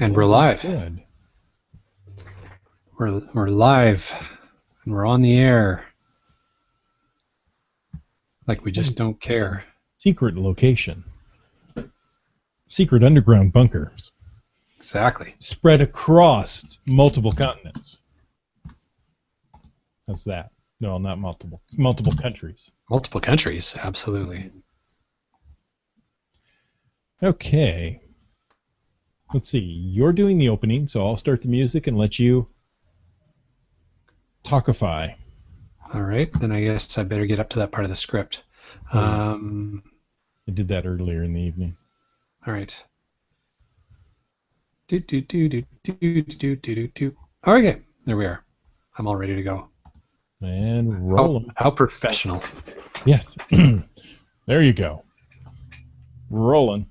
And we're live. Good. We're live, and we're on the air. Like we just don't care. Secret location. Secret underground bunkers. Exactly. Spread across multiple continents. How's that? No, not multiple. Multiple countries. Multiple countries, absolutely. Okay. Let's see. You're doing the opening, so I'll start the music and let you talkify. All right, then I guess I better get up to that part of the script. I did that earlier in the evening. All right. Okay, there we are. I'm all ready to go. And roll. How professional. Yes. There you go. Rolling.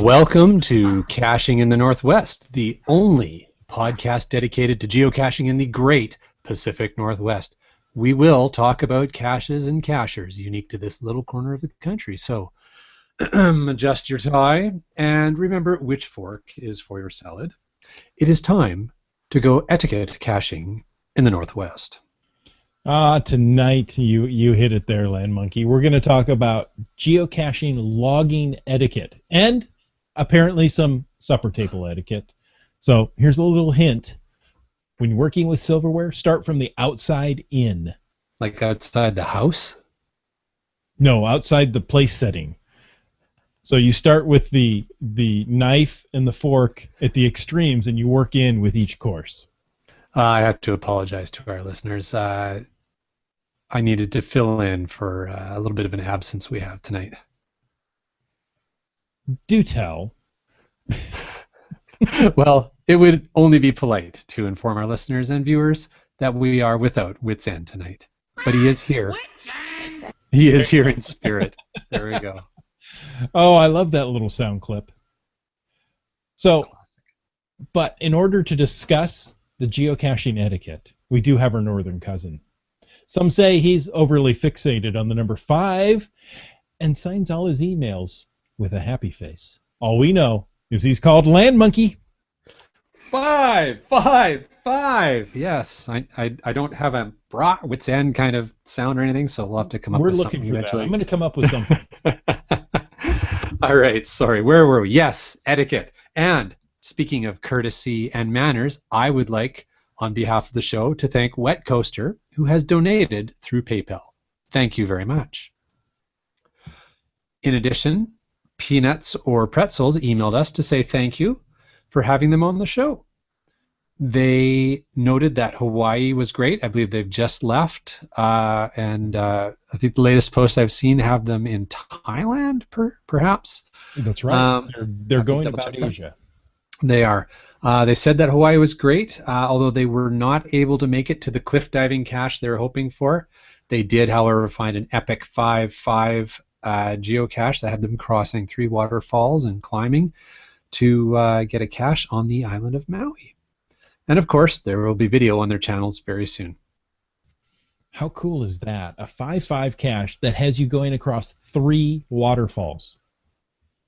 Welcome to Caching in the Northwest, the only podcast dedicated to geocaching in the great Pacific Northwest. We will talk about caches and cachers unique to this little corner of the country. So adjust your tie and remember which fork is for your salad. It is time to go etiquette caching in the Northwest. Tonight you hit it there, Land Monkey. We're going to talk about geocaching logging etiquette and apparently some supper table etiquette. So here's a little hint. When you're working with silverware, start from the outside in. Like outside the house? No, outside the place setting. So you start with the knife and the fork at the extremes and you work in with each course. I have to apologize to our listeners. I needed to fill in for a little bit of an absence we have tonight. Do tell. Well, it would only be polite to inform our listeners and viewers that we are without Wit's End tonight. But he is here. He is here in spirit. There we go. Oh, I love that little sound clip. So, but in order to discuss the geocaching etiquette, we do have our northern cousin. Some say he's overly fixated on the number 5 and signs all his emails with a happy face. All we know is he's called Land Monkey. 5, 5, 5. Yes, I don't have a Wit's End kind of sound or anything, so we'll have to come up with something eventually. I'm going to come up with something. All right, sorry. Where were we? Yes, etiquette. And speaking of courtesy and manners, I would like, on behalf of the show, to thank Wet Coaster, who has donated through PayPal. Thank you very much. In addition, Peanuts or Pretzels emailed us to say thank you for having them on the show. They noted that Hawaii was great. I believe they've just left, and I think the latest post I've seen have them in Thailand, perhaps. That's right. They're going about Asia. They are. They said that Hawaii was great, although they were not able to make it to the cliff diving cache they were hoping for. They did, however, find an epic 5-5 geocache that had them crossing 3 waterfalls and climbing to get a cache on the island of Maui. And of course, there will be video on their channels very soon. How cool is that? A 5-5 cache that has you going across 3 waterfalls.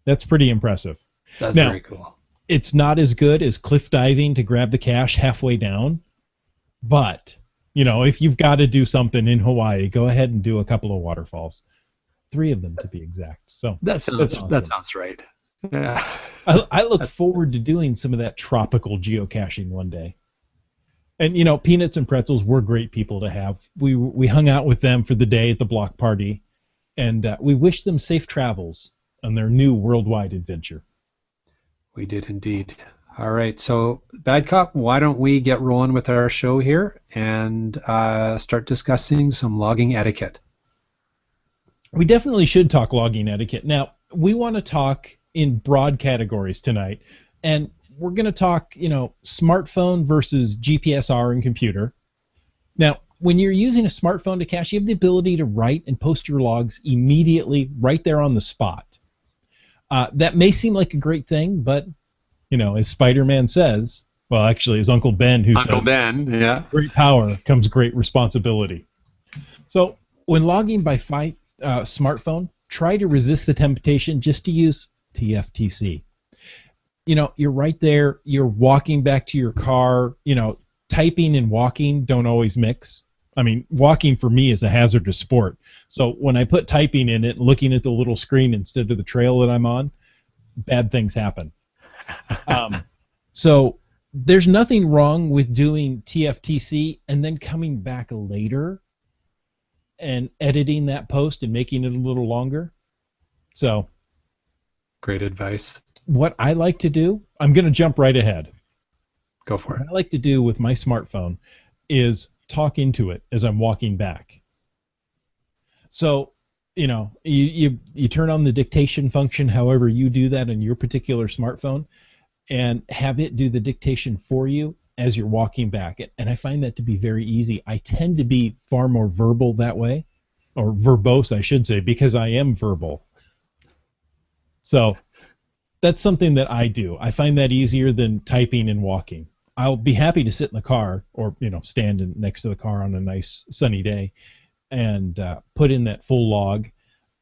That's pretty impressive. That's very cool. It's not as good as cliff diving to grab the cache halfway down, but, you know, if you've got to do something in Hawaii, go ahead and do a couple of waterfalls. 3 of them to be exact. So that's awesome. That sounds right. Yeah. I look forward to doing some of that tropical geocaching one day. And, you know, Peanuts and Pretzels were great people to have. We hung out with them for the day at the block party, and we wish them safe travels on their new worldwide adventure. We did indeed. All right, so Bad Cop, why don't we get rolling with our show here and start discussing some logging etiquette? We definitely should talk logging etiquette. Now, we want to talk in broad categories tonight. And we're going to talk, smartphone versus GPSR and computer. Now, when you're using a smartphone to cache, you have the ability to write and post your logs immediately right there on the spot. That may seem like a great thing, but, as Spider-Man says, well, actually, it's Uncle Ben who Uncle says, Ben, yeah. great power comes great responsibility. So when logging by smartphone, try to resist the temptation just to use TFTC. You're right there. You're walking back to your car. Typing and walking don't always mix. I mean, walking for me is a hazardous sport. So when I put typing in it, looking at the little screen instead of the trail that I'm on, bad things happen. So there's nothing wrong with doing TFTC and then coming back later and editing that post and making it a little longer. So great advice. What I like to do, I'm going to jump right ahead. Go for it. What I like to do with my smartphone is talk into it as I'm walking back. So, you turn on the dictation function, however you do that on your particular smartphone, and have it do the dictation for you as you're walking back. And I find that to be very easy. I tend to be far more verbal that way, or verbose, I should say, because I am verbal. So that's something that I do. I find that easier than typing and walking. I'll be happy to sit in the car or, stand next to the car on a nice sunny day and put in that full log.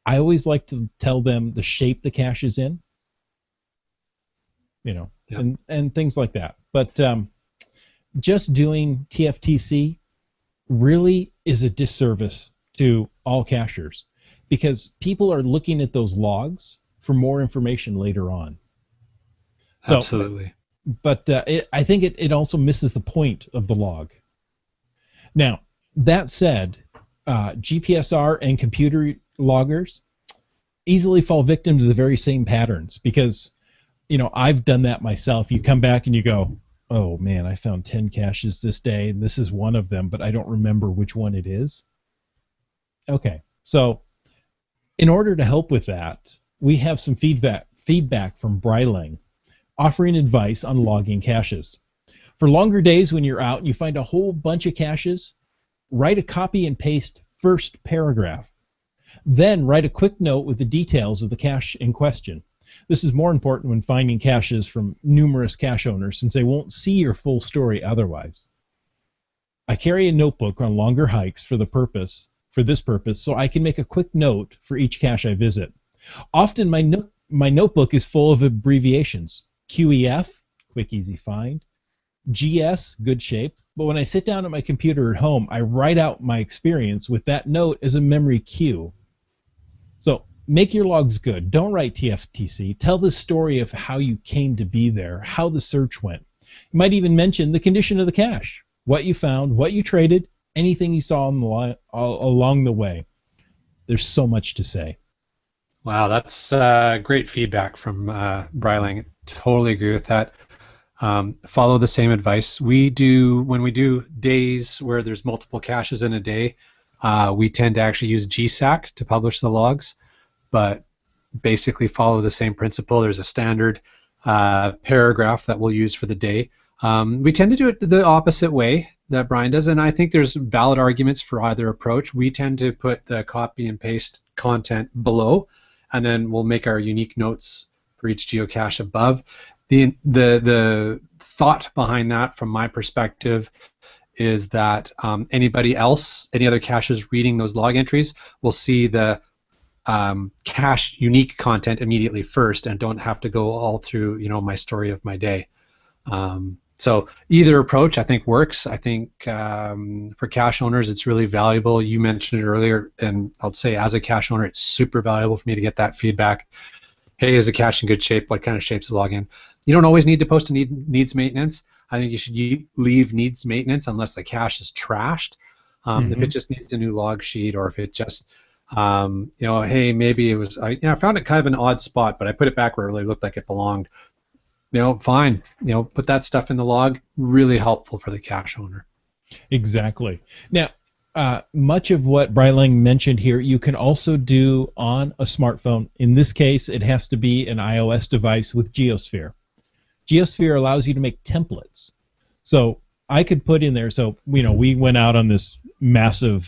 I always like to tell them the shape the cache is in, and things like that. But just doing TFTC really is a disservice to all cachers because people are looking at those logs for more information later on. So, absolutely. But I think it also misses the point of the log. Now, that said, GPSR and computer loggers easily fall victim to the very same patterns because, I've done that myself. You come back and you go, oh, man, I found 10 caches this day, and this is one of them, but I don't remember which one it is. Okay, so in order to help with that, we have some feedback from Bryling, offering advice on logging caches. For longer days when you're out and you find a whole bunch of caches, write a copy and paste first paragraph. Then write a quick note with the details of the cache in question. This is more important when finding caches from numerous cache owners since they won't see your full story otherwise. I carry a notebook on longer hikes for this purpose so I can make a quick note for each cache I visit. Often my notebook is full of abbreviations. QEF, quick easy find, GS, good shape, but when I sit down at my computer at home, I write out my experience with that note as a memory cue. So make your logs good. Don't write TFTC. Tell the story of how you came to be there, how the search went. You might even mention the condition of the cache, what you found, what you traded, anything you saw along the way. There's so much to say. Wow, that's great feedback from Bryling. Totally agree with that. Follow the same advice. When we do days where there's multiple caches in a day, we tend to actually use GSAC to publish the logs, but basically follow the same principle. There's a standard paragraph that we'll use for the day. We tend to do it the opposite way that Brian does, and I think there's valid arguments for either approach. We tend to put the copy and paste content below, and then we'll make our unique notes for each geocache above. The thought behind that, from my perspective, is that any other caches reading those log entries will see the cache unique content immediately first, and don't have to go all through my story of my day. So either approach I think works. I think for cache owners it's really valuable. You mentioned it earlier, and I'll say as a cache owner it's super valuable for me to get that feedback. Hey, is the cache in good shape? What kind of shape's the log in? You don't always need to post a needs maintenance. I think you should leave needs maintenance unless the cache is trashed. If it just needs a new log sheet, or if it just hey, maybe it was I found it kind of an odd spot, but I put it back where it really looked like it belonged. Fine. Put that stuff in the log. Really helpful for the cache owner. Exactly. Now, much of what Bryling mentioned here, you can also do on a smartphone. In this case, it has to be an iOS device with Geosphere. Geosphere allows you to make templates. So I could put in there, so we went out on this massive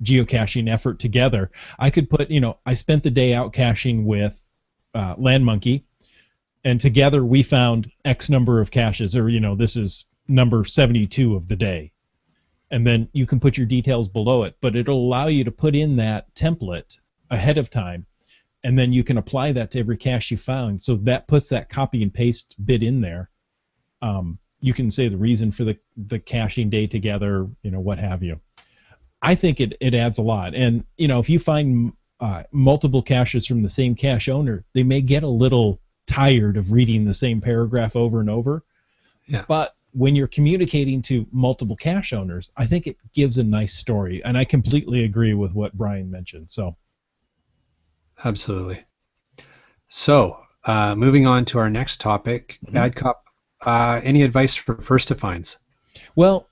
geocaching effort together. I could put, I spent the day out caching with LandMonkey, and together we found X number of caches, or this is number 72 of the day. And then you can put your details below it, but it'll allow you to put in that template ahead of time, and then you can apply that to every cache you found. So that puts that copy and paste bit in there. You can say the reason for the caching day together, what have you. I think it adds a lot. And, if you find multiple caches from the same cache owner, they may get a little tired of reading the same paragraph over and over. Yeah. But when you're communicating to multiple cache owners, I think it gives a nice story. And I completely agree with what Brian mentioned. So, absolutely. So, moving on to our next topic, Bad Cop. Any advice for first to finds? Well,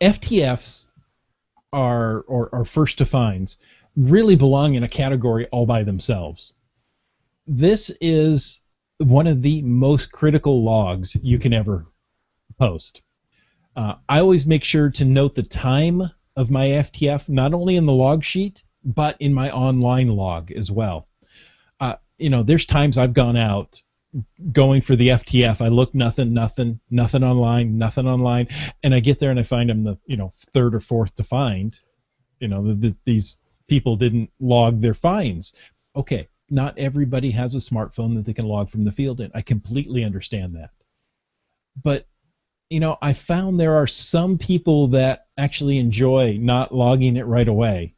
FTFs or first to finds really belong in a category all by themselves. This is one of the most critical logs you can ever post. I always make sure to note the time of my FTF, not only in the log sheet, but in my online log as well. There's times I've gone out going for the FTF. I look nothing online, and I get there and I find I'm the third or fourth to find. These people didn't log their finds. Okay, not everybody has a smartphone that they can log from the field in. I completely understand that. But I found there are some people that actually enjoy not logging it right away.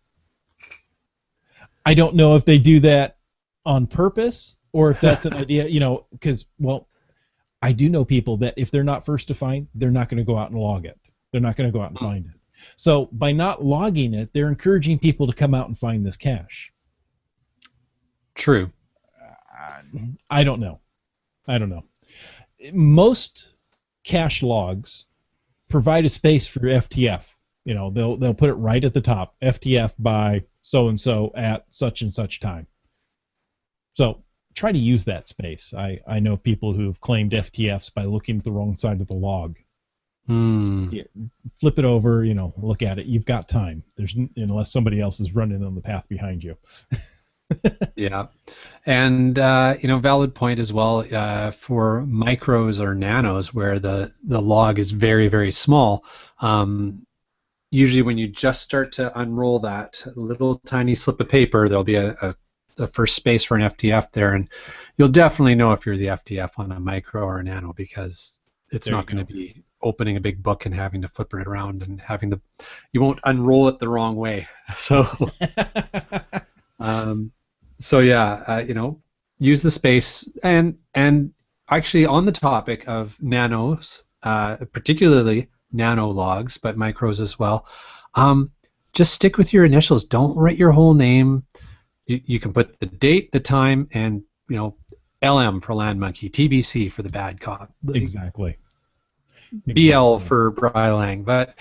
I don't know if they do that on purpose or if that's an idea, because, I do know people that if they're not first to find, they're not going to go out and log it. They're not going to go out and find it. So by not logging it, they're encouraging people to come out and find this cache. True. I don't know. Most cache logs provide a space for FTF. They'll put it right at the top. FTF by so and so at such and such time. So try to use that space. I know people who have claimed FTFs by looking at the wrong side of the log. Yeah, flip it over, look at it. You've got time. Unless somebody else is running on the path behind you. Yeah, and valid point as well for micros or nanos where the log is very, very small. Usually when you just start to unroll that little tiny slip of paper, there'll be a first space for an FTF there, and you'll definitely know if you're the FTF on a micro or a nano because it's not going to be opening a big book and having to flip it around and you won't unroll it the wrong way. So, use the space and actually on the topic of nanos, particularly nano logs, but micros as well. Just stick with your initials. Don't write your whole name. You can put the date, the time, and LM for LandMonkey, TBC for the Bad Cop. Exactly. BL for Brylang, but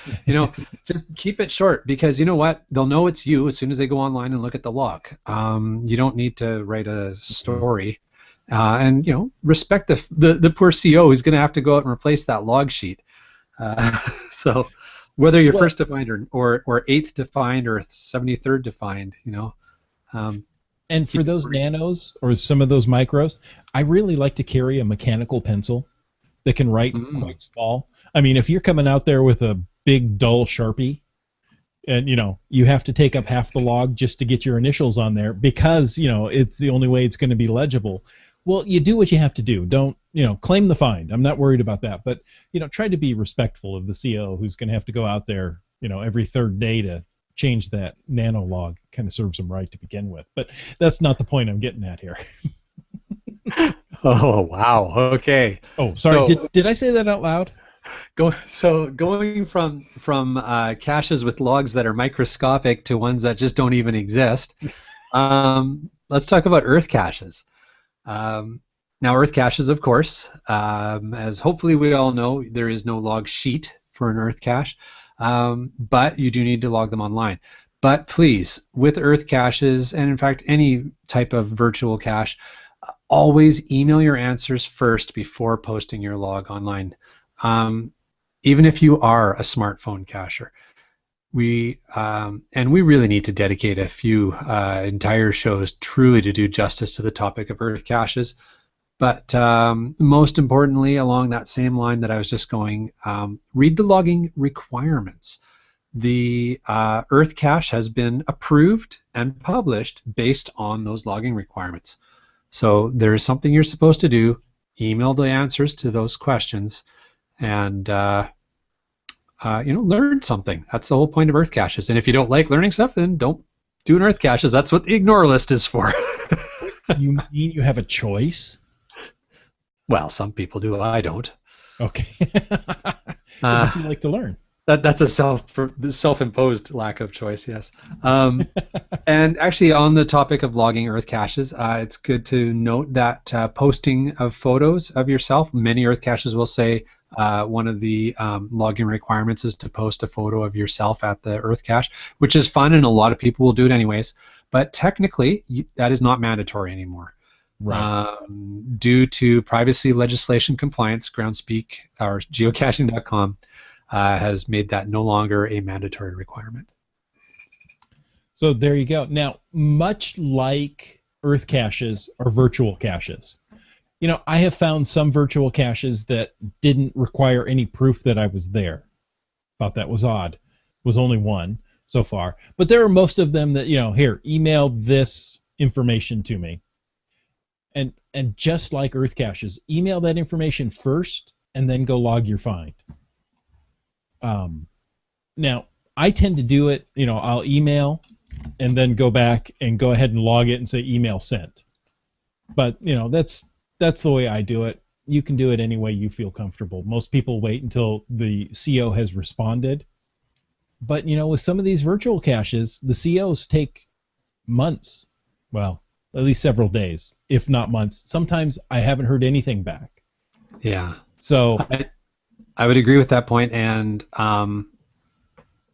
just keep it short because you know what? They'll know it's you as soon as they go online and look at the log. You don't need to write a story, and respect the poor CO who's going to have to go out and replace that log sheet. So whether you're first to find or eighth to find or 73rd to find, and for those nanos or some of those micros, I really like to carry a mechanical pencil that can write quite small. I mean, if you're coming out there with a big dull Sharpie and you have to take up half the log just to get your initials on there because it's the only way it's going to be legible. Well, you do what you have to do. Don't claim the find. I'm not worried about that, but try to be respectful of the CO who's going to have to go out there every third day to change that nano log. Kind of serves them right to begin with, but that's not the point I'm getting at here. Oh wow! Okay. Oh, sorry. So, did I say that out loud? Going from caches with logs that are microscopic to ones that just don't even exist. Let's talk about Earth caches. Now, Earth caches, of course, as hopefully we all know, there is no log sheet for an Earth cache, but you do need to log them online. But please, with Earth caches, and in fact any type of virtual cache, always email your answers first before posting your log online. Even if you are a smartphone cacher. And we really need to dedicate a few entire shows truly to do justice to the topic of Earth caches. But most importantly, along that same line that I was just going, read the logging requirements. The Earth cache has been approved and published based on those logging requirements. So there is something you're supposed to do. Email the answers to those questions, and learn something. That's the whole point of Earth caches. And if you don't like learning stuff, then don't do an Earth caches. That's what the ignore list is for. You mean you have a choice? Well, some people do. I don't. Okay. What do you like to learn? That's a self-imposed lack of choice, yes. And actually, on the topic of logging Earth caches, it's good to note that posting of photos of yourself, many Earth caches will say one of the logging requirements is to post a photo of yourself at the Earth cache, which is fun, and a lot of people will do it anyways. But technically, that is not mandatory anymore. Right. Due to privacy legislation compliance, Groundspeak or geocaching.com has made that no longer a mandatory requirement. So there you go. Now, much like Earth caches are virtual caches. I have found some virtual caches that didn't require any proof that I was there. Thought that was odd. Was only one so far. But there are most of them that, here, email this information to me. And just like Earth caches, email that information first and then go log your find. Now, I tend to do it, I'll email and then go back and go ahead and log it and say email sent. But, that's the way I do it. You can do it any way you feel comfortable. Most people wait until the CO has responded. But, with some of these virtual caches, the COs take months. Well, at least several days, if not months. Sometimes I haven't heard anything back. Yeah. So I would agree with that point. And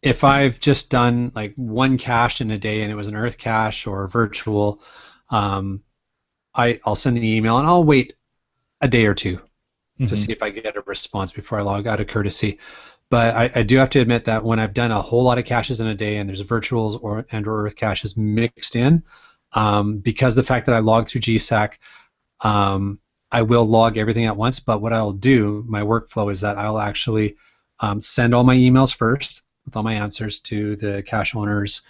if I've just done like one cache in a day and it was an Earth cache or virtual, I'll send an email and I'll wait a day or two to see if I get a response before I log out of courtesy. But I do have to admit that when I've done a whole lot of caches in a day and there's virtuals or Earth caches mixed in, because the fact that I log through GSAC, I will log everything at once. But what I'll do, my workflow is that I'll actually send all my emails first with all my answers to the cache owners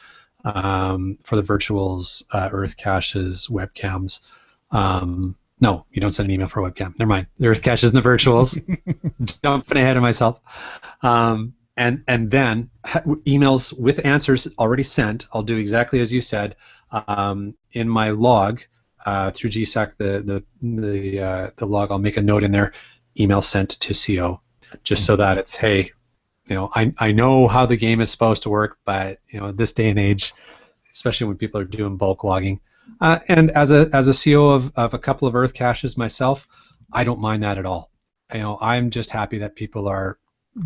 for the virtuals, Earth caches, webcams. No, you don't send an email for a webcam. Never mind. The Earth caches and the virtuals. Jumping ahead of myself. And then emails with answers already sent. I'll do exactly as you said. In my log through GSAC, the log, I'll make a note in there. Email sent to CO, just so that it's, hey, I know how the game is supposed to work, but this day and age, especially when people are doing bulk logging. And as a CO of a couple of Earth caches myself, I don't mind that at all. I'm just happy that people are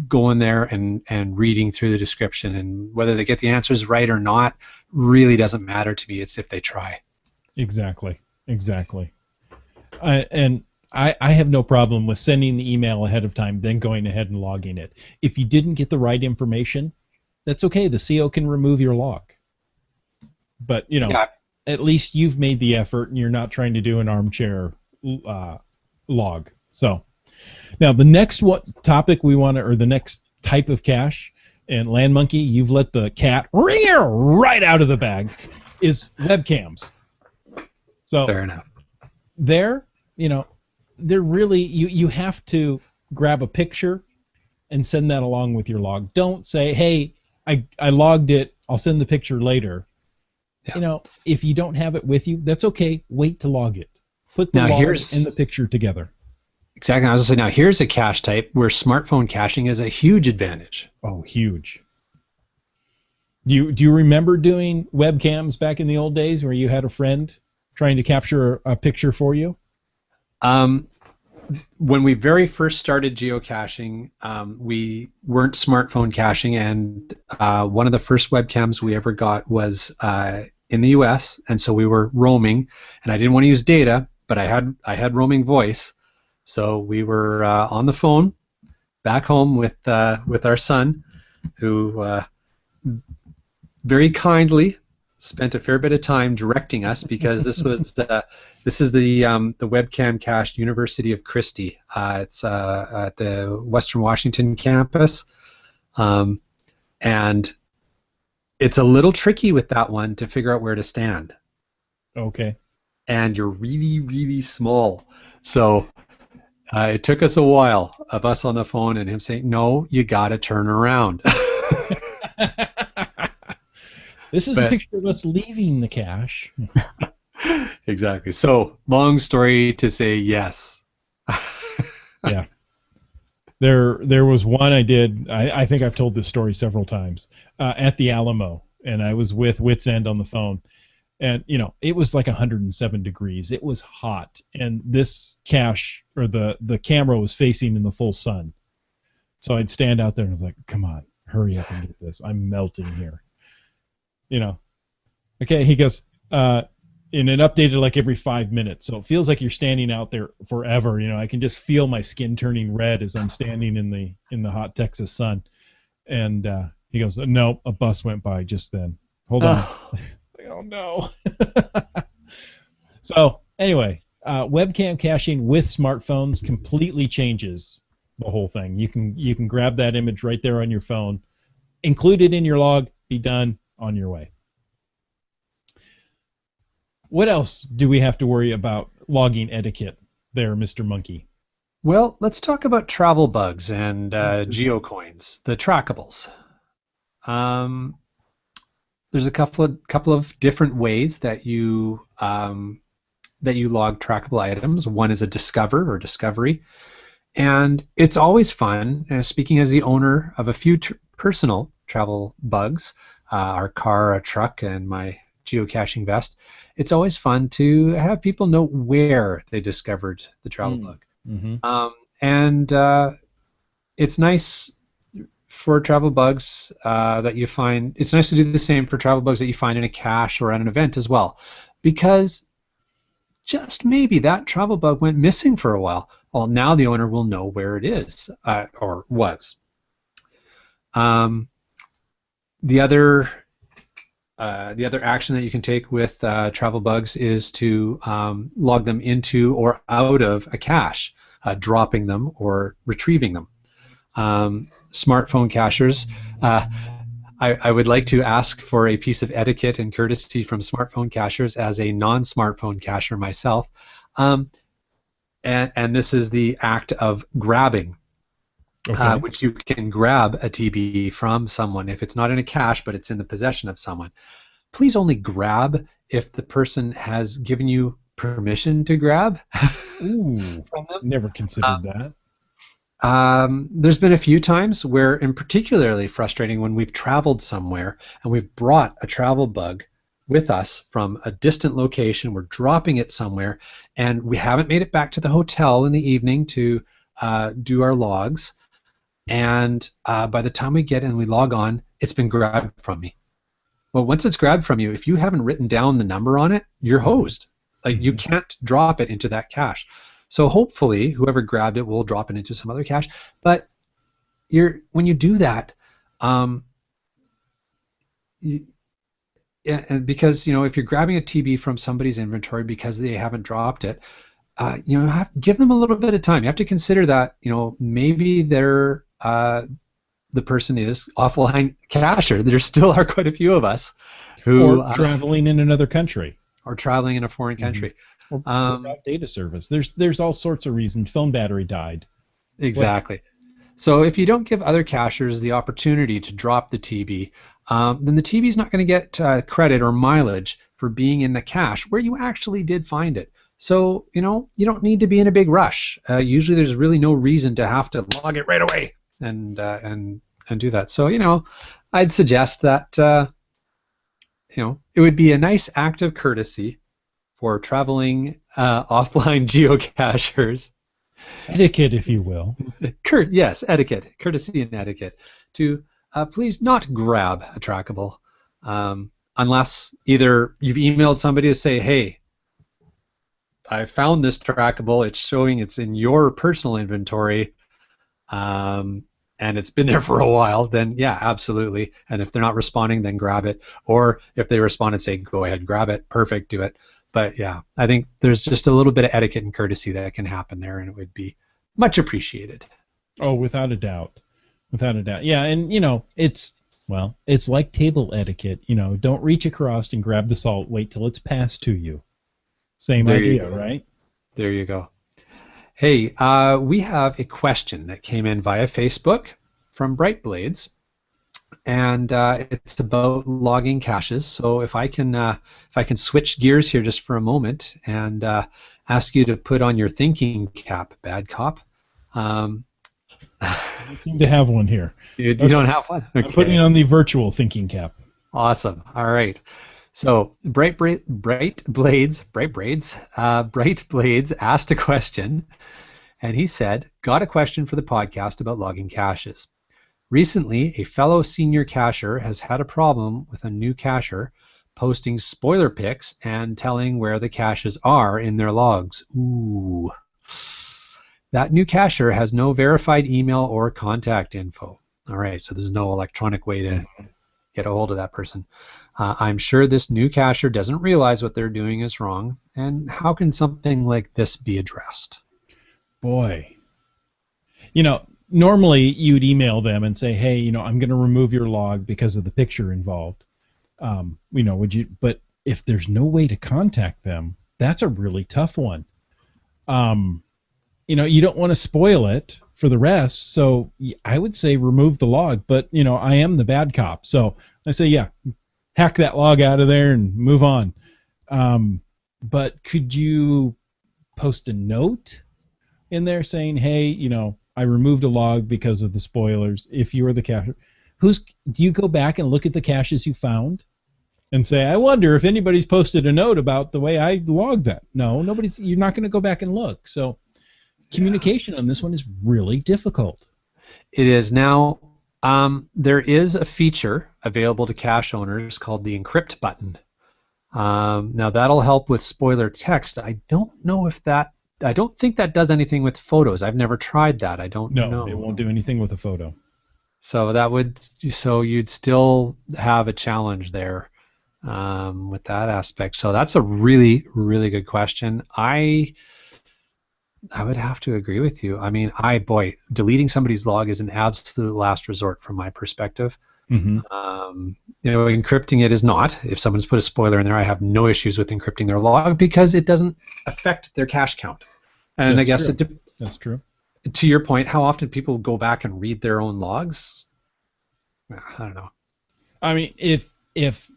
going there and reading through the description, and whether they get the answers right or not really doesn't matter to me. It's if they try. Exactly. And I have no problem with sending the email ahead of time, then going ahead and logging it. If you didn't get the right information, that's okay. The CO can remove your log. But, Yeah. At least you've made the effort and you're not trying to do an armchair log. So now the next topic we want to, or the next type of cache, and Land Monkey, you've let the cat right out of the bag, is webcams. So Fair enough. they're really, you have to grab a picture and send that along with your log. Don't say, hey, I logged it, I'll send the picture later. Yeah. If you don't have it with you, that's okay. Wait to log it. Put the log and the picture together. Exactly. I was going to say, now here's a cache type where smartphone caching is a huge advantage. Oh, huge. Do you remember doing webcams back in the old days where you had a friend trying to capture a picture for you? When we very first started geocaching, we weren't smartphone caching, and one of the first webcams we ever got was in the US, and so we were roaming, and I didn't want to use data, but I had roaming voice, so we were on the phone back home with our son, who very kindly spent a fair bit of time directing us, because this is the webcam cached University of Christie. It's at the Western Washington campus, and it's a little tricky with that one to figure out where to stand. Okay. And you're really, really small, so it took us a while of us on the phone and him saying, "No, you got to turn around." This is a picture of us leaving the cache. Exactly. So, long story to say, yes. Yeah. There was one I did. I think I've told this story several times at the Alamo, and I was with Wits End on the phone, and it was like 107 degrees. It was hot, and this cache, or the camera, was facing in the full sun. So I'd stand out there and I was like, "Come on, hurry up and get this. I'm melting here." Okay, he goes, and it updated like every 5 minutes, so it feels like you're standing out there forever. I can just feel my skin turning red as I'm standing in the hot Texas sun. And he goes, "No, a bus went by just then. Hold on." Like, oh no. So anyway, webcam caching with smartphones completely changes the whole thing. You can grab that image right there on your phone, include it in your log, be done, on your way. What else do we have to worry about logging etiquette there, Mr. Monkey? Well, let's talk about travel bugs and geocoins, the trackables. There's a couple of different ways that you log trackable items. One is a discover or discovery, and it's always fun. Speaking as the owner of a few personal travel bugs, our car, a truck, and my geocaching vest, it's always fun to have people know where they discovered the travel bug. Mm-hmm. And it's nice for travel bugs that you find. It's nice to do the same for travel bugs that you find in a cache or at an event as well, because just maybe that travel bug went missing for a while. Well, now the owner will know where it is, or was. The other action that you can take with travel bugs is to log them into or out of a cache, dropping them or retrieving them. Smartphone cachers, I would like to ask for a piece of etiquette and courtesy from smartphone cachers as a non-smartphone cacher myself, and this is the act of grabbing. Okay. Which you can grab a TB from someone if it's not in a cache but it's in the possession of someone. Please only grab if the person has given you permission to grab. Ooh, from them. Never considered that. There's been a few times where, and particularly frustrating, when we've traveled somewhere and we've brought a travel bug with us from a distant location, we're dropping it somewhere, and we haven't made it back to the hotel in the evening to do our logs. And by the time we get in and we log on, it's been grabbed from me. Well, once it's grabbed from you, if you haven't written down the number on it, you're hosed. Like, you can't drop it into that cache. So hopefully, whoever grabbed it will drop it into some other cache. But when you do that, and because if you're grabbing a TB from somebody's inventory because they haven't dropped it, have to give them a little bit of time. You have to consider that maybe they're the person is offline cacher. There still are quite a few of us who or traveling in another country, or traveling in a foreign country, or without data service. There's all sorts of reasons. Phone battery died. Exactly. So if you don't give other cachers the opportunity to drop the TB, then the TB is not going to get credit or mileage for being in the cache where you actually did find it. So you don't need to be in a big rush. Usually there's really no reason to have to log it right away and do that. So I'd suggest that it would be a nice act of courtesy for traveling offline geocachers. Etiquette, if you will. Yes, etiquette, courtesy and etiquette, to please not grab a trackable unless either you've emailed somebody to say, hey, I found this trackable. It's showing it's in your personal inventory, and it's been there for a while, then yeah, absolutely. And if they're not responding, then grab it. Or if they respond and say, go ahead, grab it, perfect, do it. But yeah, I think there's just a little bit of etiquette and courtesy that can happen there, and it would be much appreciated. Oh, without a doubt. Without a doubt. Yeah, and it's like table etiquette. Don't reach across and grab the salt. Wait till it's passed to you. Same There you idea, go. right? There you go. Hey, we have a question that came in via Facebook from Brightblades, and it's about logging caches. So if I can switch gears here just for a moment and ask you to put on your thinking cap, bad cop. Um, I seem to have one here. you Okay. don't have one? I'm putting on the virtual thinking cap. Awesome. All right. So Bright Blades asked a question, and he said, "Got a question for the podcast about logging caches. Recently, a fellow senior cacher has had a problem with a new cacher posting spoiler pics and telling where the caches are in their logs. Ooh. That new cacher has no verified email or contact info." All right, so there's no electronic way to get a hold of that person. "I'm sure this new cacher doesn't realize what they're doing is wrong. And how can something like this be addressed?" Boy. Normally you'd email them and say, hey, I'm going to remove your log because of the picture involved. Would you? But if there's no way to contact them, that's a really tough one. You don't want to spoil it for the rest. So I would say remove the log, but I am the bad cop. So I say, yeah, hack that log out of there and move on. But could you post a note in there saying, hey, I removed a log because of the spoilers. If you were the cacher, do you go back and look at the caches you found and say, I wonder if anybody's posted a note about the way I logged that? No, nobody's. You're not going to go back and look. So communication on this one is really difficult. It is now. There is a feature available to cache owners called the encrypt button. Now that'll help with spoiler text. I don't think that does anything with photos. I've never tried that. I don't know. No, it won't do anything with a photo. So you'd still have a challenge there with that aspect. So that's a really, really good question. I would have to agree with you. I mean, deleting somebody's log is an absolute last resort from my perspective. Mm-hmm. Encrypting it is not. If someone's put a spoiler in there, I have no issues with encrypting their log because it doesn't affect their cache count. And That's I guess true. That's true. To your point, how often people go back and read their own logs? I don't know. I mean, if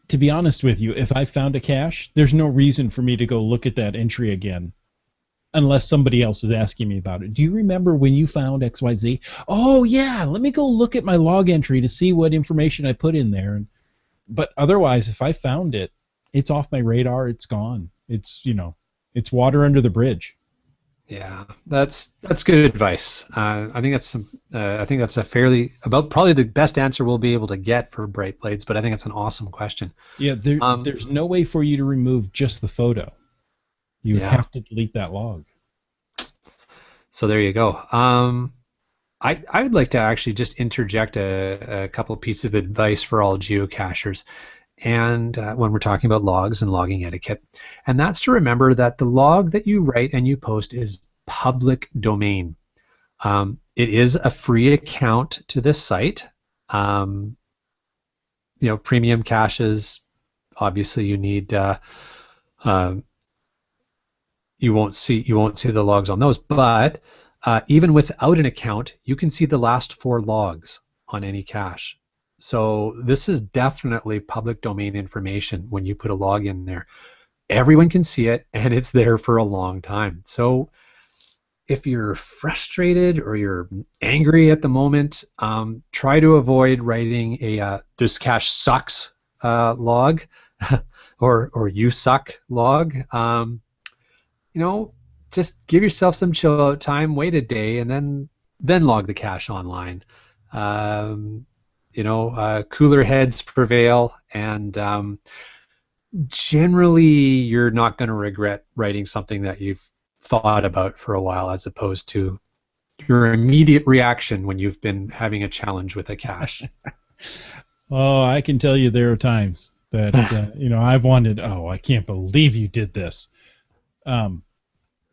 to be honest with you, if I found a cache, there's no reason for me to go look at that entry again unless somebody else is asking me about it. Do you remember when you found XYZ? Oh, yeah, let me go look at my log entry to see what information I put in there. But otherwise, if I found it, it's off my radar. It's gone. It's water under the bridge. Yeah, that's good advice. I think that's a probably the best answer we'll be able to get for Bright Blades, but I think it's an awesome question. Yeah, there's no way for you to remove just the photo. You have to delete that log. So there you go. I would like to actually just interject a couple of pieces of advice for all geocachers, and when we're talking about logs and logging etiquette, and that's to remember that the log that you write and you post is public domain. It is a free account to this site. Premium caches, obviously you need. You won't see the logs on those, but even without an account, you can see the last 4 logs on any cache. So this is definitely public domain information when you put a log in there. Everyone can see it, and it's there for a long time. So if you're frustrated or you're angry at the moment, try to avoid writing a "this cache sucks" log or "you suck" log. Just give yourself some chill out time, wait a day, and then log the cache online. Cooler heads prevail, and generally you're not going to regret writing something that you've thought about for a while, as opposed to your immediate reaction when you've been having a challenge with a cache. Oh, I can tell you there are times that I've wondered, oh, I can't believe you did this. Um,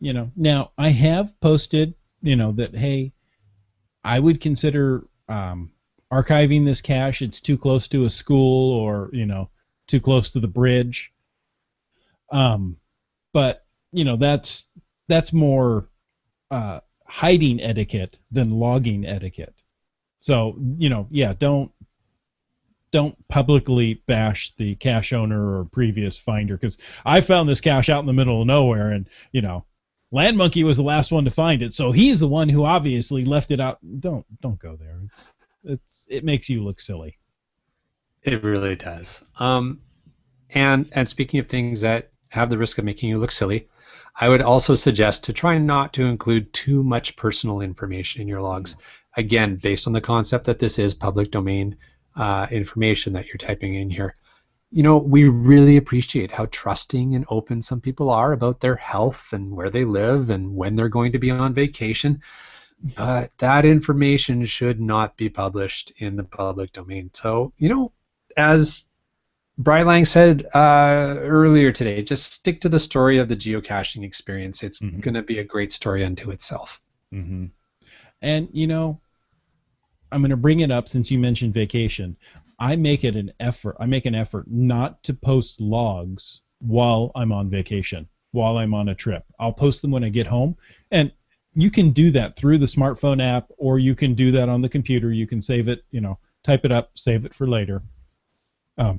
now I have posted, that hey, I would consider archiving this cache. It's too close to a school, or too close to the bridge. But that's more hiding etiquette than logging etiquette. So yeah, don't publicly bash the cache owner or previous finder, because I found this cache out in the middle of nowhere, and Land Monkey was the last one to find it, so he's the one who obviously left it out. Don't go there. It makes you look silly. It really does. And speaking of things that have the risk of making you look silly, I would also suggest to try not to include too much personal information in your logs. Again, based on the concept that this is public domain information that you're typing in here. We really appreciate how trusting and open some people are about their health and where they live and when they're going to be on vacation. But that information should not be published in the public domain. So, as Brylang said earlier today, just stick to the story of the geocaching experience. It's going to be a great story unto itself. Mm-hmm. And, I'm going to bring it up since you mentioned vacation. I make an effort not to post logs while I'm on vacation, while I'm on a trip. I'll post them when I get home. And you can do that through the smartphone app, or you can do that on the computer. You can save it, type it up, save it for later. I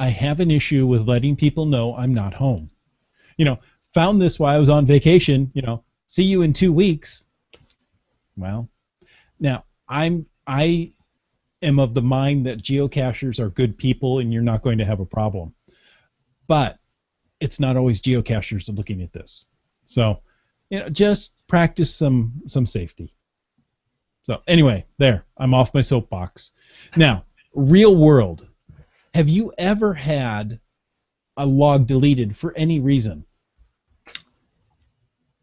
have an issue with letting people know I'm not home. Found this while I was on vacation, see you in 2 weeks. Well, now I am of the mind that geocachers are good people and you're not going to have a problem. But it's not always geocachers looking at this. So, just practice some safety. So anyway, there, I'm off my soapbox. Now, real world. Have you ever had a log deleted for any reason?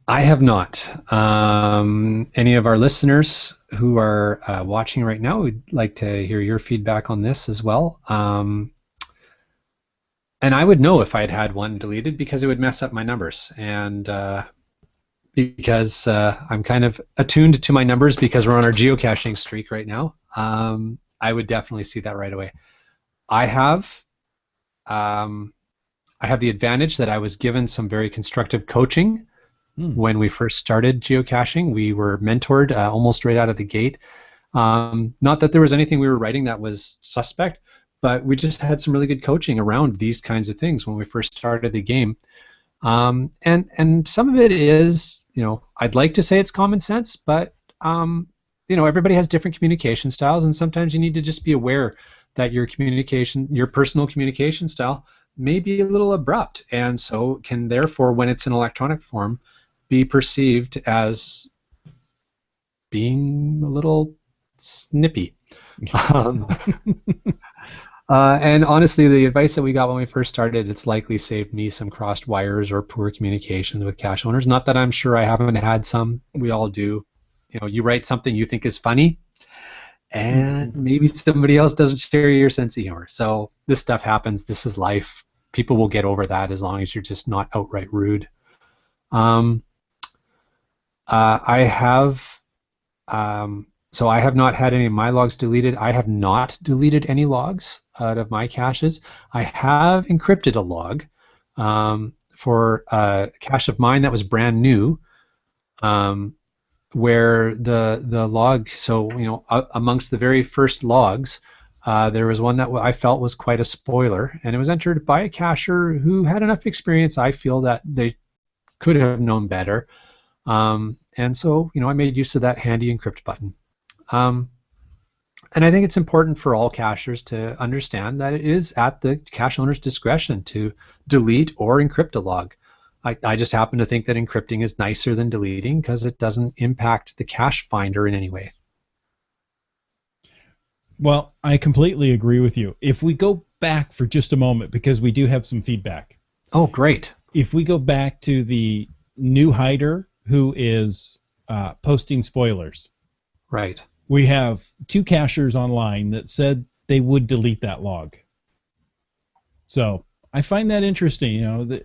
I have not. Any of our listeners who are watching right now would like to hear your feedback on this as well. And I would know if I had one deleted, because it would mess up my numbers. And because I'm kind of attuned to my numbers because we're on our geocaching streak right now, I would definitely see that right away. I have the advantage that I was given some very constructive coaching. When we first started geocaching. We were mentored almost right out of the gate. Not that there was anything we were writing that was suspect, but we just had some really good coaching around these kinds of things when we first started the game. And some of it is, I'd like to say it's common sense, but everybody has different communication styles, and sometimes you need to just be aware that your personal communication style may be a little abrupt, and so can therefore, when it's in electronic form, be perceived as being a little snippy. And honestly, the advice that we got when we first started, it's likely saved me some crossed wires or poor communication with cache owners. Not that I'm sure I haven't had some. We all do. You write something you think is funny, and maybe somebody else doesn't share your sense of humor. So this stuff happens. This is life. People will get over that as long as you're just not outright rude. I have not had any of my logs deleted. I have not deleted any logs out of my caches. I have encrypted a log for a cache of mine that was brand new, where the log, so amongst the very first logs, there was one that I felt was quite a spoiler, and it was entered by a cacher who had enough experience, I feel, that they could have known better. And so, I made use of that handy encrypt button. And I think it's important for all cachers to understand that it is at the cache owner's discretion to delete or encrypt a log. I just happen to think that encrypting is nicer than deleting because it doesn't impact the cache finder in any way. Well, I completely agree with you. If we go back for just a moment because we do have some feedback. Oh, great. If we go back to the new hider who is posting spoilers, Right. we have 2 cachers online that said they would delete that log. So I find that interesting. You know,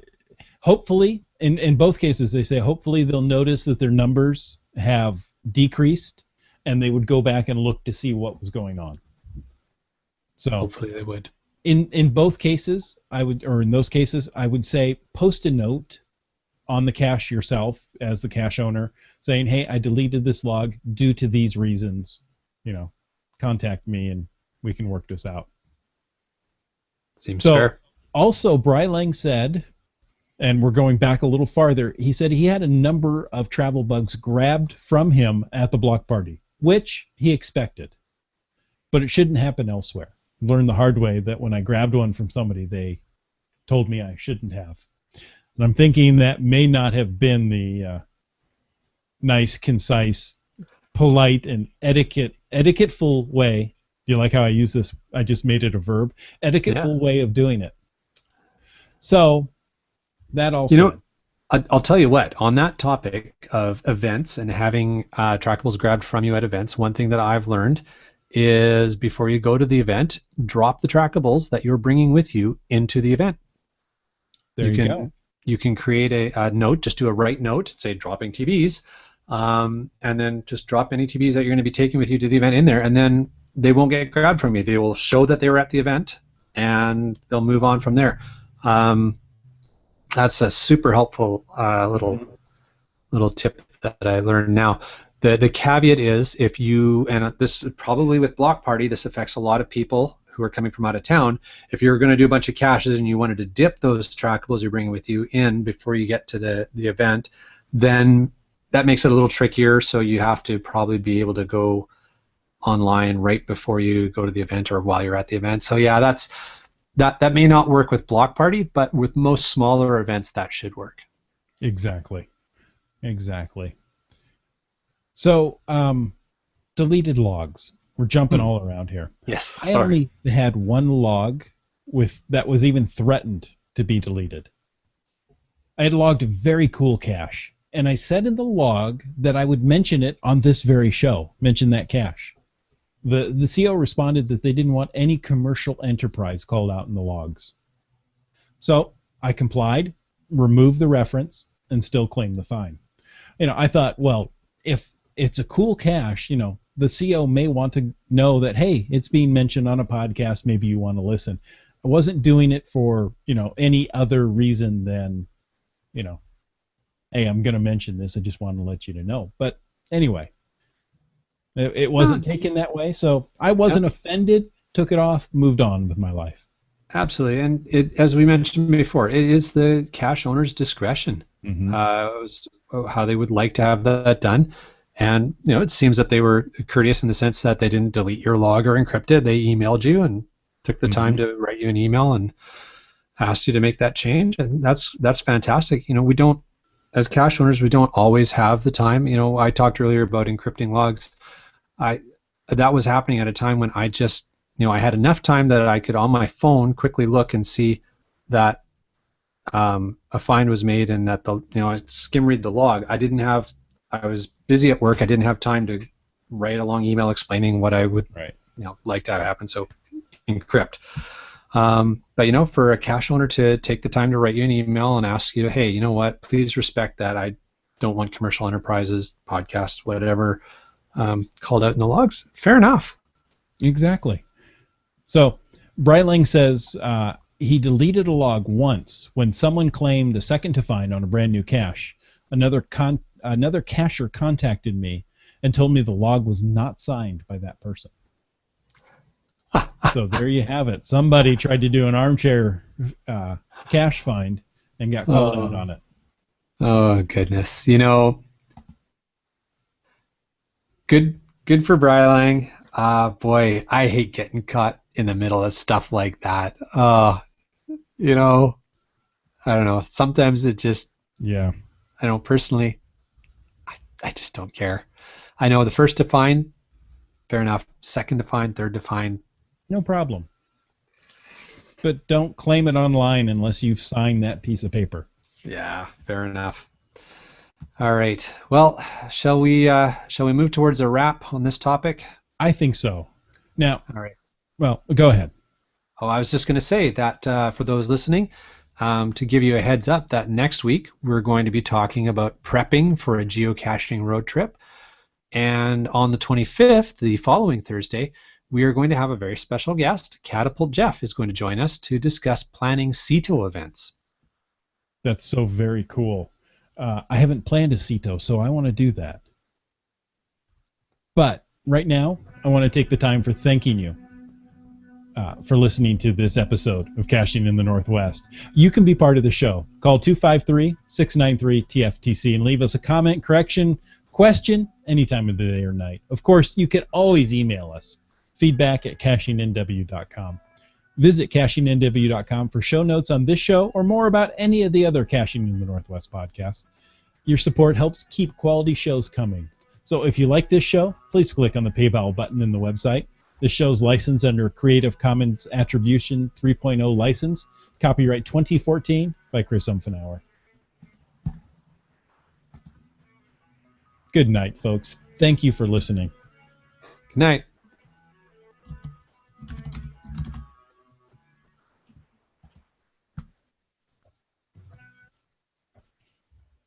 hopefully, in both cases, they say hopefully they'll notice that their numbers have decreased, and they would go back and look to see what was going on. So Hopefully they would. in both cases, in those cases, I would say post a note on the cache yourself as the cache owner saying, hey, I deleted this log due to these reasons. You know, contact me and we can work this out. Seems So fair. also, Brylang said, and we're going back a little farther, he said he had a number of travel bugs grabbed from him at the block party, which he expected. But it shouldn't happen elsewhere. Learned the hard way that when I grabbed one from somebody, they told me I shouldn't have. And I'm thinking that may not have been the nice, concise, polite, and etiquetteful way. Do you like how I use this? I just made it a verb. Etiquetteful way of doing it. So that all said. I'll tell you what, on that topic of events and having trackables grabbed from you at events, one thing that I've learned is before you go to the event, drop the trackables that you're bringing with you into the event. There you go. You can create a note, just do a write note, say dropping TBs, and then just drop any TBs that you're going to be taking with you to the event in there, and then they won't get grabbed from you. They will show that they were at the event, and they'll move on from there. That's a super helpful little tip that I learned now. The caveat is if you, and this probably with Block Party, this affects a lot of people who are coming from out of town. If you're going to do a bunch of caches and you wanted to dip those trackables you're bringing with you in before you get to the event, then that makes it a little trickier. So you have to probably be able to go online right before you go to the event or while you're at the event. So yeah, that may not work with Block Party, but with most smaller events that should work. Exactly. So, deleted logs. We're jumping all around here. Yes, sorry. I sorry. only had one log that was even threatened to be deleted. I had logged a very cool cache, and I said in the log that I would mention it on this very show, mention that cache. The CO responded that they didn't want any commercial enterprise called out in the logs. So I complied, removed the reference, and still claimed the fine. You know, I thought, well, if it's a cool cache, you know, the CO may want to know that, hey, it's being mentioned on a podcast, maybe you want to listen. I wasn't doing it for, you know, any other reason than, you know, hey, I'm going to mention this. I just want to let you to know. But anyway, it wasn't taken that way, so I wasn't offended, took it off, moved on with my life. Absolutely, and as we mentioned before, it is the cache owner's discretion how they would like to have that done. And you know, it seems that they were courteous in the sense that they didn't delete your log or encrypt it. They emailed you and took the time to write you an email and asked you to make that change, and that's fantastic. You know, we don't, as cache owners, we don't always have the time. You know, I talked earlier about encrypting logs. That was happening at a time when I just, you know, I had enough time that I could on my phone quickly look and see that a find was made and that I skim read the log. I was busy at work. I didn't have time to write a long email explaining what I would like to have happen. So encrypt. But you know, for a cache owner to take the time to write you an email and ask you, hey, you know what, please respect that. I don't want commercial enterprises, podcasts, whatever, called out in the logs. Fair enough. Exactly. So Breiling says he deleted a log once when someone claimed a second to find on a brand new cache. Another cacher contacted me and told me the log was not signed by that person. So there you have it. Somebody tried to do an armchair cache find and got called out on it. Oh goodness! You know, good for Brylang. Boy, I hate getting caught in the middle of stuff like that. You know, I don't know. Sometimes it just, I know personally, I just don't care. I know the first to find, fair enough. Second to find, third to find, no problem. but don't claim it online unless you've signed that piece of paper. Yeah, fair enough. All right. Well, shall we move towards a wrap on this topic? I think so. Now, All right. well, go ahead. Oh, I was just going to say that for those listening, to give you a heads up that next week we're going to be talking about prepping for a geocaching road trip. And on the 25th, the following Thursday, we are going to have a very special guest. Catapult Jeff is going to join us to discuss planning CETO events. That's so very cool. I haven't planned a CETO, so I want to do that. But right now, I want to take the time for thanking you for listening to this episode of Caching in the Northwest. You can be part of the show. Call 253-693-TFTC and leave us a comment, correction, question, any time of the day or night. Of course, you can always email us, feedback@cachingnw.com. Visit cachingnw.com for show notes on this show or more about any of the other Caching in the Northwest podcasts. Your support helps keep quality shows coming. So if you like this show, please click on the PayPal button in the website. This show's licensed under Creative Commons Attribution 3.0 license, copyright 2014 by Chris Umfenauer. Good night, folks. Thank you for listening. Good night.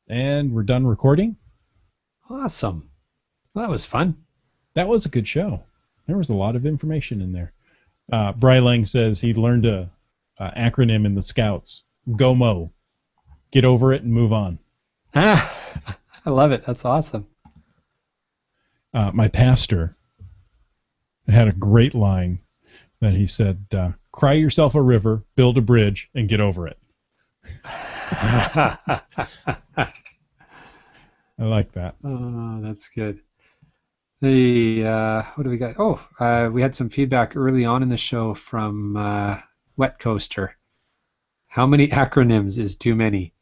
And we're done recording. Awesome. Well, that was fun. That was a good show. There was a lot of information in there. Brylang says he learned a acronym in the Scouts. GOMO. Get over it and move on. I love it. That's awesome. My pastor had a great line that he said, cry yourself a river, build a bridge, and get over it. I like that. Oh, that's good. What do we got? Oh, we had some feedback early on in the show from Wet Coaster. How many acronyms is too many?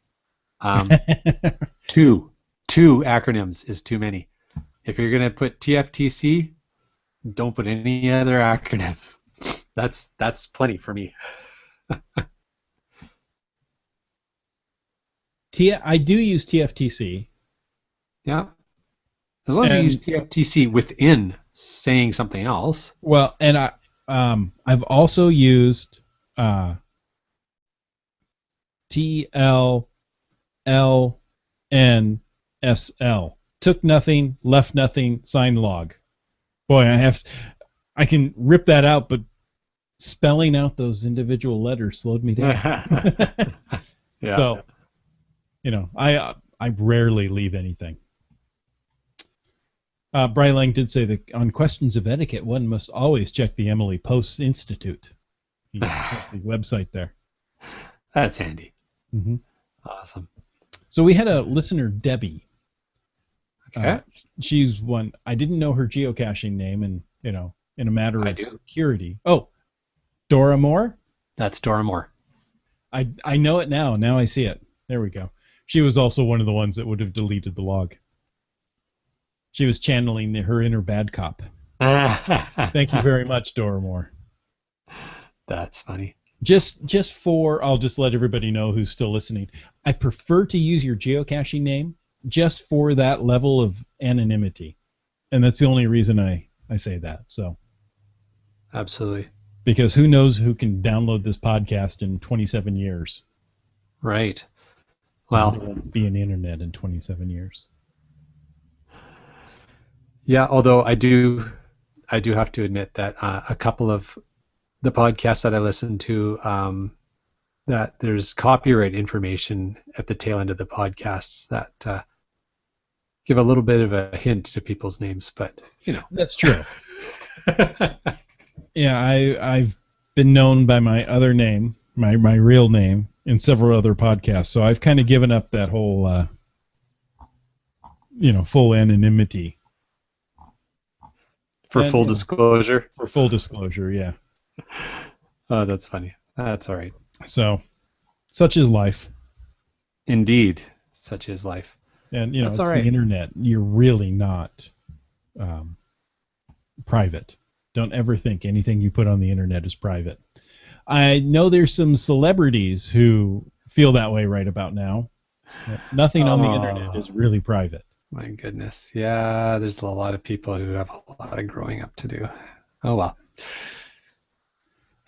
Two acronyms is too many. If you're gonna put TFTC, don't put any other acronyms. That's plenty for me. I do use TFTC. Yeah. As long as you use TFTC within saying something else. Well, and I've also used TLLNSL. Took nothing, left nothing, sign log. Boy, I can rip that out, but spelling out those individual letters slowed me down. Yeah. So, I rarely leave anything. Brylang did say that on questions of etiquette, one must always check the Emily Post Institute. That's the website there. That's handy. Mm-hmm. Awesome. So we had a listener, Debbie. Okay. She's one. I didn't know her geocaching name, and in a matter of security. Oh, Dora Moore. That's Dora Moore. I know it now. Now I see it. There we go. She was also one of the ones that would have deleted the log. She was channeling her inner bad cop. Thank you very much, Dora Moore. That's funny. I'll just let everybody know who's still listening. I prefer to use your geocaching name just for that level of anonymity. And that's the only reason I say that. So Absolutely. Because who knows who can download this podcast in 27 years. Right. Well, there won't be an internet in 27 years. Yeah, although I do have to admit that a couple of the podcasts that I listen to, that there's copyright information at the tail end of the podcasts that give a little bit of a hint to people's names, but That's true. Yeah, I've been known by my other name, my real name, in several other podcasts, so I've kind of given up that whole full anonymity. For full disclosure? For full disclosure, yeah. Oh, that's funny. That's all right. So, such is life. Indeed, such is life. And, that's it's all right. The internet. You're really not private. Don't ever think anything you put on the internet is private. I know there's some celebrities who feel that way right about now. But nothing on the internet is really private. My goodness. Yeah, there's a lot of people who have a lot of growing up to do. Oh, well.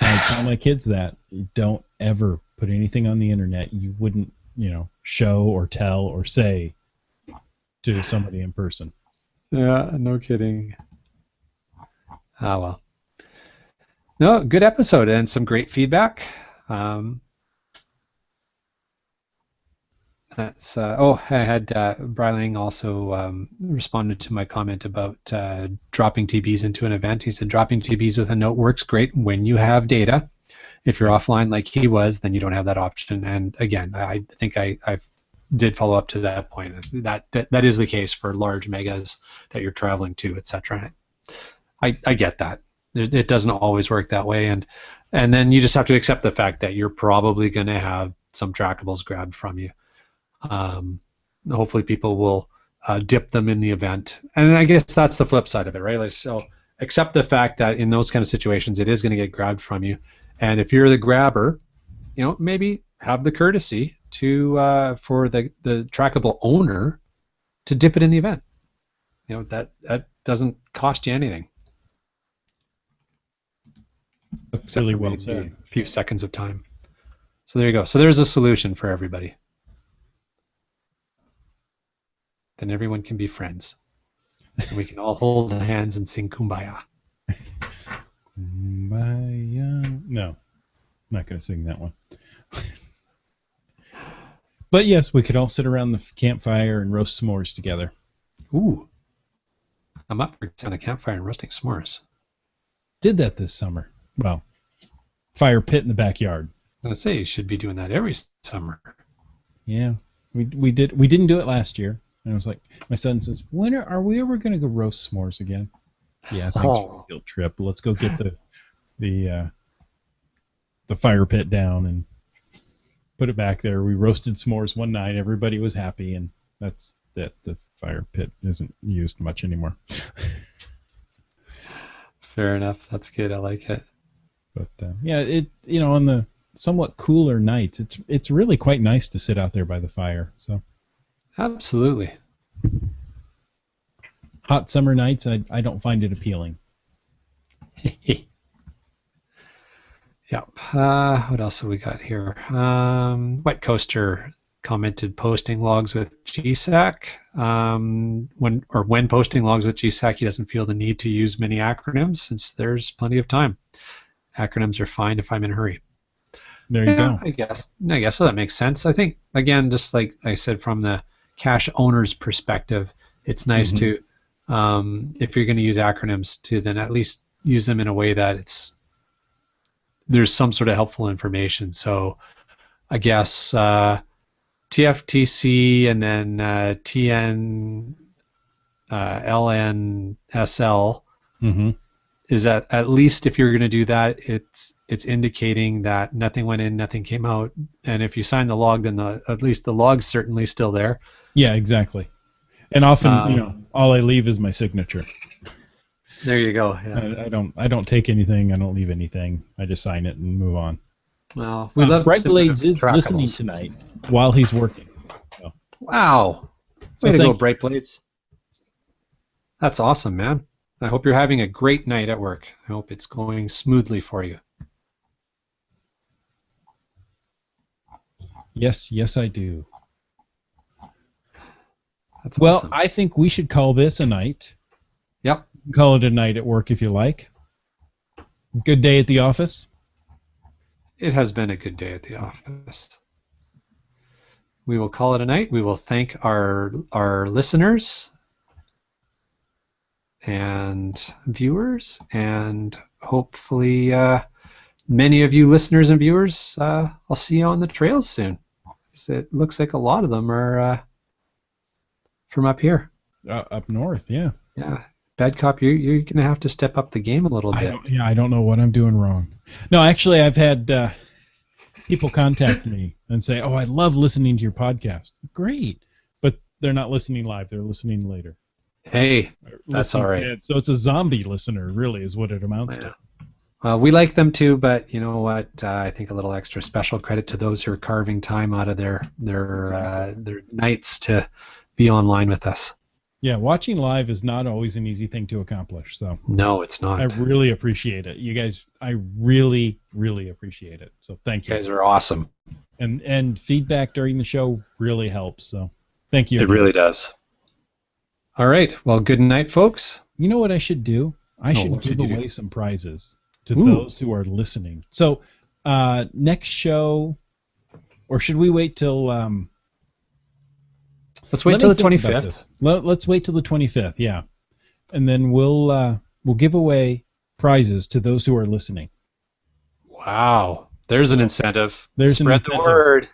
I tell my kids that. Don't ever put anything on the internet you wouldn't, show or tell or say to somebody in person. Yeah, no kidding. Ah, well. No, good episode and some great feedback. I had Bryling also responded to my comment about dropping TBs into an event. He said dropping TBs with a note works great when you have data. If you're offline like he was, then you don't have that option. And again, I think I did follow up to that point. That is the case for large megas that you're traveling to, etc. I get that. It doesn't always work that way, and then you just have to accept the fact that you're probably going to have some trackables grabbed from you. Hopefully people will dip them in the event, and I guess that's the flip side of it, right? Like, so accept the fact that in those kind of situations it is going to get grabbed from you, and if you're the grabber, maybe have the courtesy to for the trackable owner to dip it in the event. That doesn't cost you anything. That's really well said. A few seconds of time. So there you go. So there's a solution for everybody. Then everyone can be friends. And we can all hold hands and sing Kumbaya. Kumbaya. No, I'm not going to sing that one. But yes, we could all sit around the campfire and roast s'mores together. Ooh. I'm up for on the campfire and roasting s'mores. Did that this summer. Well, fire pit in the backyard. I was going to say, you should be doing that every summer. Yeah, we did. We didn't do it last year. And I was like, my son says, when are we ever going to go roast s'mores again? Yeah, thanks for the field trip. Let's go get the fire pit down and put it back there. We roasted s'mores one night. Everybody was happy, and that's that. The fire pit isn't used much anymore. Fair enough. That's good. I like it. But yeah, on the somewhat cooler nights, it's really quite nice to sit out there by the fire. So. Absolutely. Hot summer nights, I don't find it appealing. Yep. What else have we got here? Wet Coaster commented posting logs with GSAC. When posting logs with GSAC, he doesn't feel the need to use many acronyms since there's plenty of time. Acronyms are fine if I'm in a hurry. There you go. I guess so. That makes sense. I think, again, just like I said, from the cache owner's perspective, it's nice to, if you're going to use acronyms, to then at least use them in a way that there's some sort of helpful information. So I guess TFTC and then TN LNSL is that at least if you're going to do that, it's indicating that nothing went in, nothing came out, and if you sign the log, then at least the log's certainly still there. Yeah, exactly. And often, all I leave is my signature. There you go. Yeah. I don't take anything. I don't leave anything. I just sign it and move on. Well, we love Bright Blades is listening tonight while he's working. So. Wow. Way to go, Bright Blades. That's awesome, man. I hope you're having a great night at work. I hope it's going smoothly for you. Yes, I do. That's awesome. I think we should call this a night. Yep. Call it a night at work if you like. Good day at the office. It has been a good day at the office. We will call it a night. We will thank our listeners and viewers, and hopefully many of you listeners and viewers, I'll see you on the trails soon. It looks like a lot of them are from up here. Up north, yeah. Yeah. Bad Cop, you're going to have to step up the game a little bit. I don't know what I'm doing wrong. No, actually, I've had people contact me and say, "Oh, I love listening to your podcast." Great, but they're not listening live; they're listening later. Hey, that's all right. So it's a zombie listener, really, is what it amounts to. Well, we like them too, but you know what? I think a little extra special credit to those who are carving time out of their nights to be online with us. Yeah, watching live is not always an easy thing to accomplish. So No, it's I not. really appreciate it. You guys, I really, really appreciate it. So thank You you. guys are awesome. And feedback during the show really helps. So thank you It again. really does. All right. Well, good night, folks. You know what I should do? I Oh, should what give should you do? away some prizes to Ooh, those who are listening. So next show, or should we wait till? let's wait Let till me the think about 25th. this. Let's wait till the 25th. Yeah, and then we'll give away prizes to those who are listening. Wow. There's an So incentive. there's an Spread the incentive. word.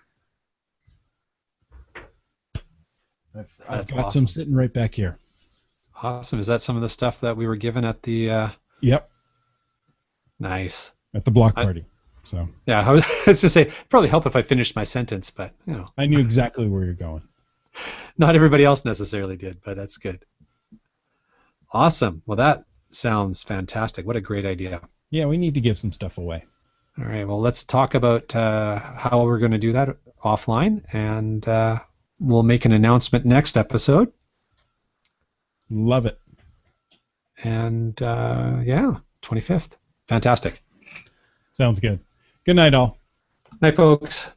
I've That's got some awesome. sitting right back here. Awesome. Is that some of the stuff that we were given at the Yep, nice? at the block I, party. So yeah, I was just to say, it'd probably help if I finished my sentence, but you know, I knew exactly where you're going. not everybody else necessarily did, but that's good. Awesome. Well, that sounds fantastic. What a great idea. Yeah, we need to give some stuff away. All right. Well, let's talk about how we're going to do that offline, and we'll make an announcement next episode. Love it. And yeah, 25th. Fantastic. Sounds good. Good night, all. Night, folks.